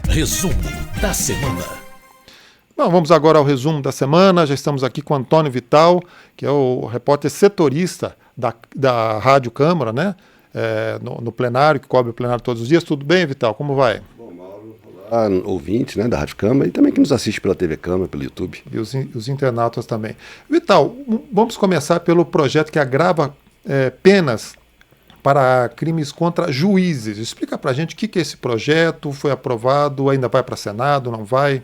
Resumo da semana. Bom, vamos agora ao resumo da semana. Já estamos aqui com Antônio Vital, que é o repórter setorista da Rádio Câmara, né? No plenário, que cobre o plenário todos os dias. Tudo bem, Vital? Como vai? Bom, Mauro, olá, ouvintes, né, da Rádio Câmara e também que nos assiste pela TV Câmara, pelo YouTube. E os internautas também. Vital, vamos começar pelo projeto que agrava penas para crimes contra juízes. Explica para a gente o que é esse projeto, foi aprovado, ainda vai para o Senado, não vai?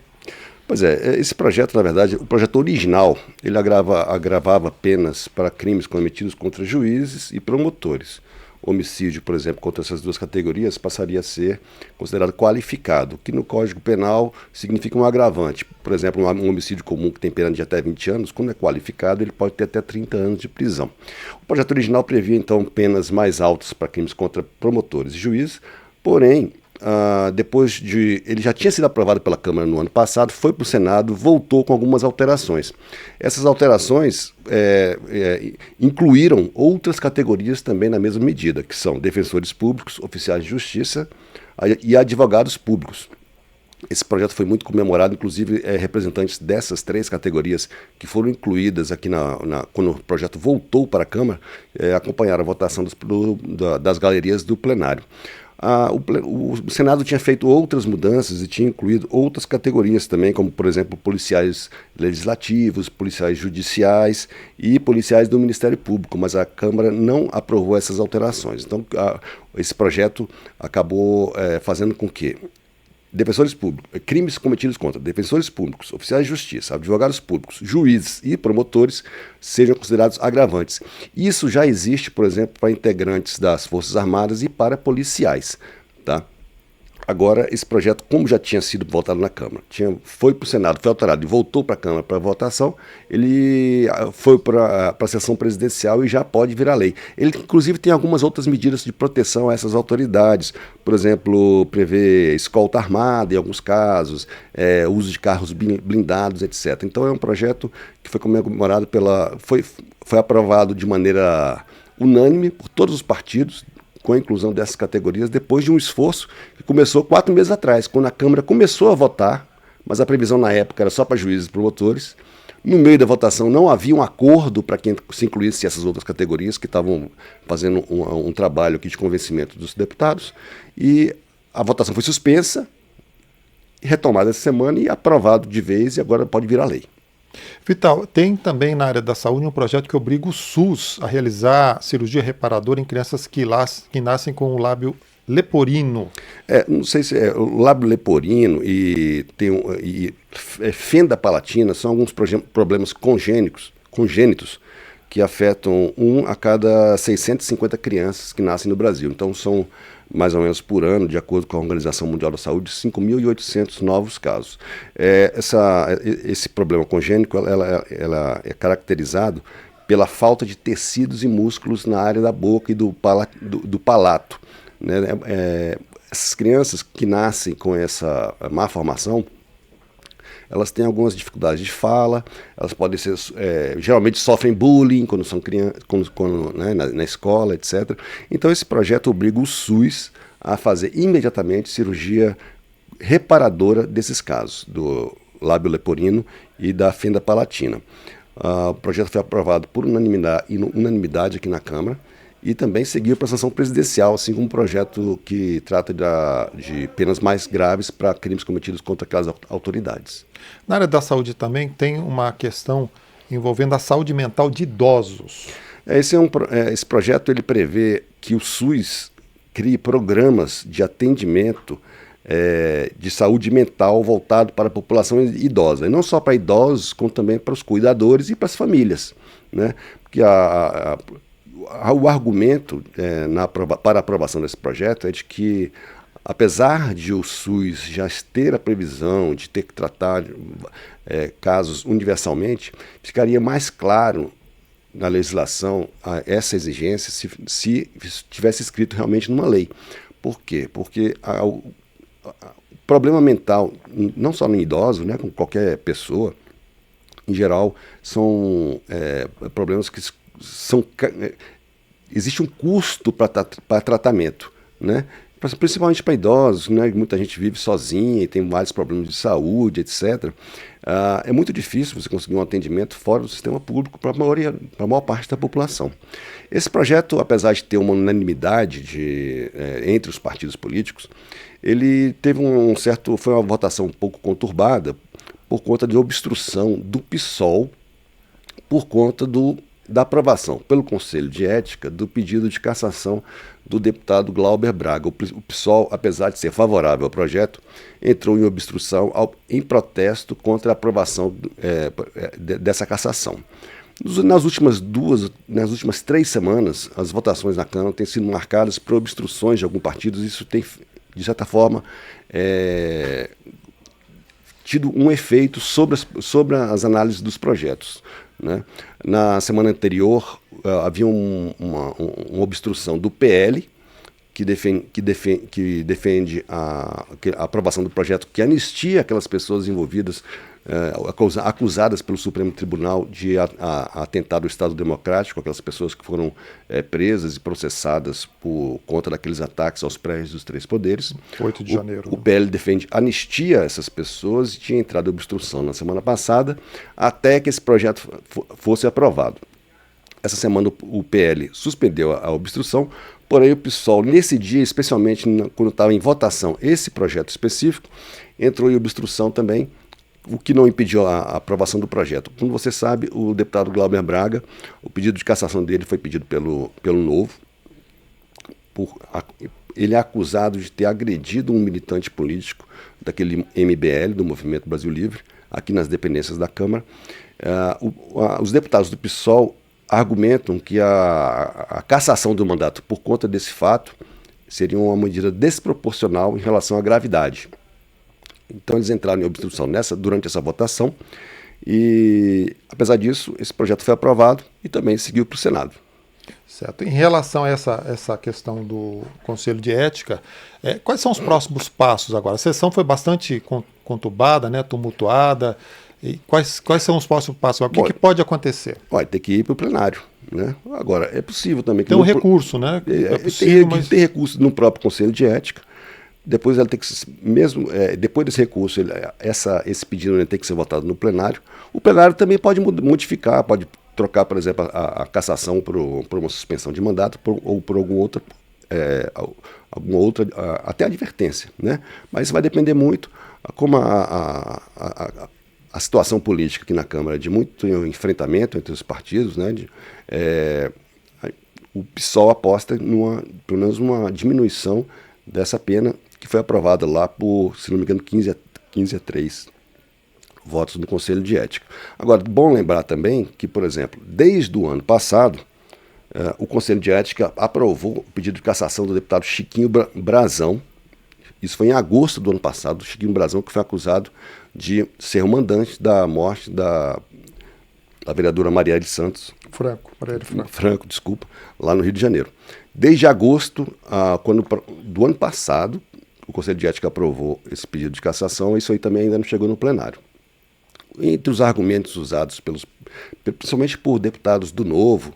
Pois é, esse projeto, na verdade, o projeto original, ele agravava penas para crimes cometidos contra juízes e promotores. O homicídio, por exemplo, contra essas duas categorias passaria a ser considerado qualificado, que no Código Penal significa um agravante. Por exemplo, um homicídio comum que tem pena de até 20 anos, quando é qualificado, ele pode ter até 30 anos de prisão. O projeto original previa, então, penas mais altas para crimes contra promotores e juízes, porém, ele já tinha sido aprovado pela Câmara no ano passado, foi para o Senado, voltou com algumas alterações. Essas alterações incluíram outras categorias também na mesma medida, que são defensores públicos, oficiais de justiça e advogados públicos. Esse projeto foi muito comemorado, inclusive representantes dessas três categorias que foram incluídas aqui quando o projeto voltou para a Câmara, acompanharam a votação das galerias do plenário. O Senado tinha feito outras mudanças e tinha incluído outras categorias também, como, por exemplo, policiais legislativos, policiais judiciais e policiais do Ministério Público, mas a Câmara não aprovou essas alterações. Então, esse projeto acabou fazendo com que defensores públicos, crimes cometidos contra defensores públicos, oficiais de justiça, advogados públicos, juízes e promotores sejam considerados agravantes. Isso já existe, por exemplo, para integrantes das Forças Armadas e para policiais, tá? Agora, esse projeto, como já tinha sido votado na Câmara, foi para o Senado, foi alterado e voltou para a Câmara para votação, ele foi para a sessão presidencial e já pode virar lei. Ele, inclusive, tem algumas outras medidas de proteção a essas autoridades, por exemplo, prevê escolta armada em alguns casos, uso de carros blindados, etc. Então, é um projeto que foi comemorado foi aprovado de maneira unânime por todos os partidos, com a inclusão dessas categorias, depois de um esforço que começou 4 meses atrás, quando a Câmara começou a votar, mas a previsão na época era só para juízes e promotores. No meio da votação não havia um acordo para que se incluísse essas outras categorias, que estavam fazendo um trabalho aqui de convencimento dos deputados, e a votação foi suspensa, retomada essa semana e aprovado de vez, e agora pode virar lei. Vital, tem também na área da saúde um projeto que obriga o SUS a realizar cirurgia reparadora em crianças que nascem com o lábio leporino. Não sei se é o lábio leporino e fenda palatina são alguns problemas congênitos que afetam 1 a cada 650 crianças que nascem no Brasil. Então são mais ou menos por ano, de acordo com a Organização Mundial da Saúde, 5.800 novos casos. Esse problema congênito ela é caracterizado pela falta de tecidos e músculos na área da boca e do palato. Né? Essas crianças que nascem com essa má formação, elas têm algumas dificuldades de fala, elas podem ser, geralmente sofrem bullying quando são crianças, né, na escola, etc. Então esse projeto obriga o SUS a fazer imediatamente cirurgia reparadora desses casos, do lábio leporino e da fenda palatina. O projeto foi aprovado por unanimidade aqui na Câmara e também seguiu para a sanção presidencial, assim como um projeto que trata de penas mais graves para crimes cometidos contra aquelas autoridades. Na área da saúde também tem uma questão envolvendo a saúde mental de idosos. Esse projeto ele prevê que o SUS crie programas de atendimento de saúde mental voltado para a população idosa, e não só para idosos, como também para os cuidadores e para as famílias, né? Porque o argumento para a aprovação desse projeto é de que, apesar de o SUS já ter a previsão de ter que tratar casos universalmente, ficaria mais claro na legislação essa exigência se tivesse escrito realmente numa lei. Por quê? Porque o problema mental, não só no idoso, né, com qualquer pessoa, em geral, são problemas que existe um custo para tratamento, né? principalmente para idosos, né? Muita gente vive sozinha e tem vários problemas de saúde, etc. É muito difícil você conseguir um atendimento fora do sistema público para a maior parte da população. Esse projeto, apesar de ter uma unanimidade entre os partidos políticos, ele teve foi uma votação um pouco conturbada por conta de obstrução do PSOL, por conta da aprovação pelo Conselho de Ética do pedido de cassação do deputado Glauber Braga. O PSOL, apesar de ser favorável ao projeto, entrou em obstrução em protesto contra a aprovação dessa cassação. Nas últimas 3 semanas, as votações na Câmara têm sido marcadas por obstruções de alguns partidos. Isso tem, de certa forma, tido um efeito sobre as análises dos projetos, né? Na semana anterior, havia uma obstrução do PL, que defende a aprovação do projeto que anistia aquelas pessoas envolvidas, acusadas pelo Supremo Tribunal de atentar ao Estado Democrático, aquelas pessoas que foram presas e processadas por conta daqueles ataques aos prédios dos 3 poderes. 8 de janeiro. O PL defende anistia a essas pessoas e tinha entrado em obstrução na semana passada, até que esse projeto fosse aprovado. Essa semana o PL suspendeu a obstrução, porém o PSOL, nesse dia, especialmente quando estava em votação esse projeto específico, entrou em obstrução também, o que não impediu a aprovação do projeto. Como você sabe, o deputado Glauber Braga, o pedido de cassação dele foi pedido pelo Novo. Ele é acusado de ter agredido um militante político daquele MBL, do Movimento Brasil Livre, aqui nas dependências da Câmara. Os deputados do PSOL argumentam que a cassação do mandato por conta desse fato seria uma medida desproporcional em relação à gravidade. Então eles entraram em obstrução durante essa votação e, apesar disso, esse projeto foi aprovado e também seguiu para o Senado. Certo. Em relação a essa questão do Conselho de Ética, quais são os próximos passos agora? A sessão foi bastante conturbada, né, tumultuada. E quais são os próximos passos? O que pode acontecer? Vai ter que ir para o plenário, né? Agora, é possível também... Tem um recurso, né? É possível, tem recurso no próprio Conselho de Ética. Depois ela tem que depois desse recurso, esse pedido tem que ser votado no plenário. O plenário também pode modificar, pode trocar, por exemplo, a cassação por uma suspensão de mandato ou por alguma outra, até advertência, né? Mas isso vai depender muito, como a situação política aqui na Câmara é de muito enfrentamento entre os partidos, né? O PSOL aposta pelo menos uma diminuição dessa pena que foi aprovada lá por, se não me engano, 15 a 3 votos do Conselho de Ética. Agora, bom lembrar também que, por exemplo, desde o ano passado, o Conselho de Ética aprovou o pedido de cassação do deputado Chiquinho Brazão. Isso foi em agosto do ano passado, o Chiquinho Brazão, que foi acusado de ser o mandante da morte da vereadora Marielle Santos. Franco, desculpa, lá no Rio de Janeiro. Desde agosto do ano passado, o Conselho de Ética aprovou esse pedido de cassação, e isso aí também ainda não chegou no plenário. Entre os argumentos usados principalmente por deputados do Novo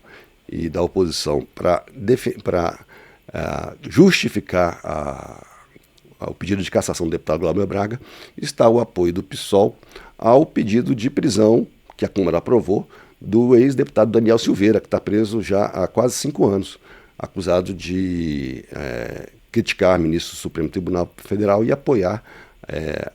e da oposição para justificar o pedido de cassação do deputado Glauber Braga, está o apoio do PSOL ao pedido de prisão que a Câmara aprovou do ex-deputado Daniel Silveira, que está preso já há quase 5 anos, acusado de criticar ministros do Supremo Tribunal Federal e apoiar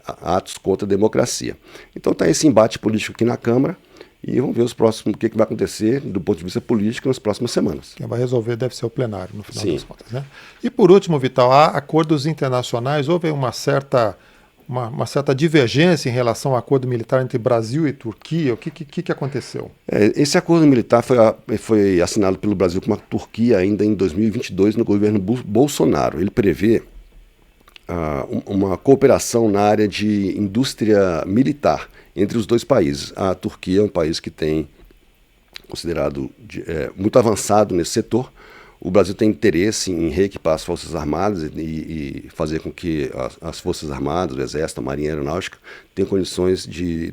atos contra a democracia. Então está esse embate político aqui na Câmara e vamos ver o que vai acontecer do ponto de vista político nas próximas semanas. Quem vai resolver deve ser o plenário, no final Sim. das contas, né? E por último, Vital, há acordos internacionais, houve uma certa divergência em relação ao acordo militar entre Brasil e Turquia. O que aconteceu? Esse acordo militar foi assinado pelo Brasil com a Turquia ainda em 2022 no governo Bolsonaro. Ele prevê uma cooperação na área de indústria militar entre os dois países. A Turquia é um país que tem considerado muito avançado nesse setor. O Brasil tem interesse em reequipar as Forças Armadas e fazer com que as Forças Armadas, o Exército, a Marinha e a Aeronáutica tenham condições de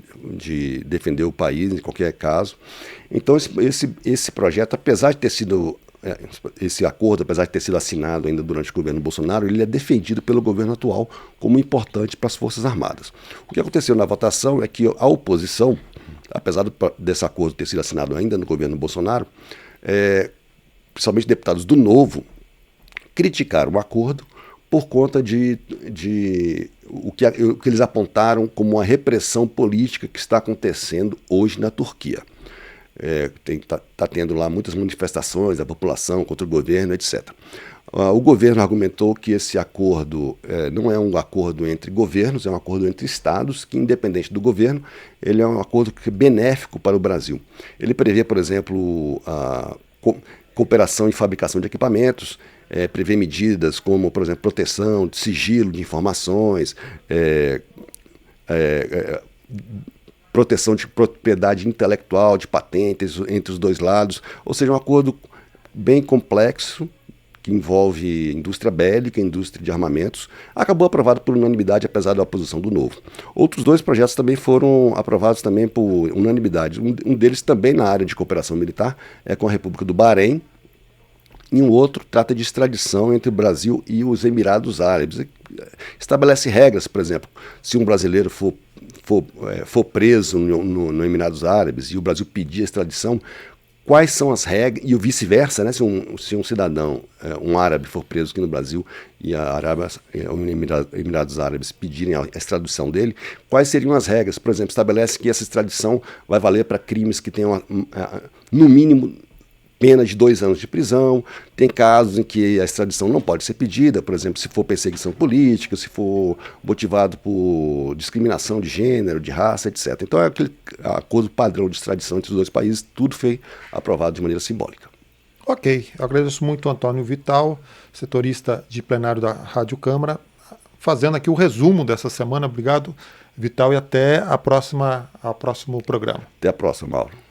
defender o país em qualquer caso. Então esse projeto, apesar de ter sido esse acordo, apesar de ter sido assinado ainda durante o governo Bolsonaro, ele é defendido pelo governo atual como importante para as Forças Armadas. O que aconteceu na votação é que a oposição, apesar desse acordo ter sido assinado ainda no governo Bolsonaro, principalmente deputados do Novo, criticaram o acordo por conta de o que eles apontaram como uma repressão política que está acontecendo hoje na Turquia. Está tendo lá muitas manifestações da população contra o governo, etc. O governo argumentou que esse acordo não é um acordo entre governos, é um acordo entre estados, que independente do governo, ele é um acordo que é benéfico para o Brasil. Ele prevê, por exemplo, a cooperação em fabricação de equipamentos, prevê medidas como, por exemplo, proteção de sigilo de informações, proteção de propriedade intelectual, de patentes entre os dois lados, ou seja, um acordo bem complexo, que envolve indústria bélica, indústria de armamentos, acabou aprovado por unanimidade, apesar da oposição do Novo. Outros dois projetos também foram aprovados também por unanimidade. Um deles também na área de cooperação militar, é com a República do Bahrein, e um outro trata de extradição entre o Brasil e os Emirados Árabes. Estabelece regras, por exemplo, se um brasileiro for preso no Emirados Árabes e o Brasil pedir a extradição, quais são as regras, e o vice-versa, né? Se um cidadão, um árabe, for preso aqui no Brasil e a Arábia, os Emirados Árabes pedirem a extradição dele, quais seriam as regras? Por exemplo, estabelece que essa extradição vai valer para crimes que tenham, no mínimo, pena de 2 anos de prisão. Tem casos em que a extradição não pode ser pedida, por exemplo, se for perseguição política, se for motivado por discriminação de gênero, de raça, etc. Então é aquele acordo padrão de extradição entre os dois países, tudo foi aprovado de maneira simbólica. Ok, eu agradeço muito ao Antônio Vital, setorista de plenário da Rádio Câmara, fazendo aqui o resumo dessa semana. Obrigado, Vital, e até ao próximo programa. Até a próxima, Mauro.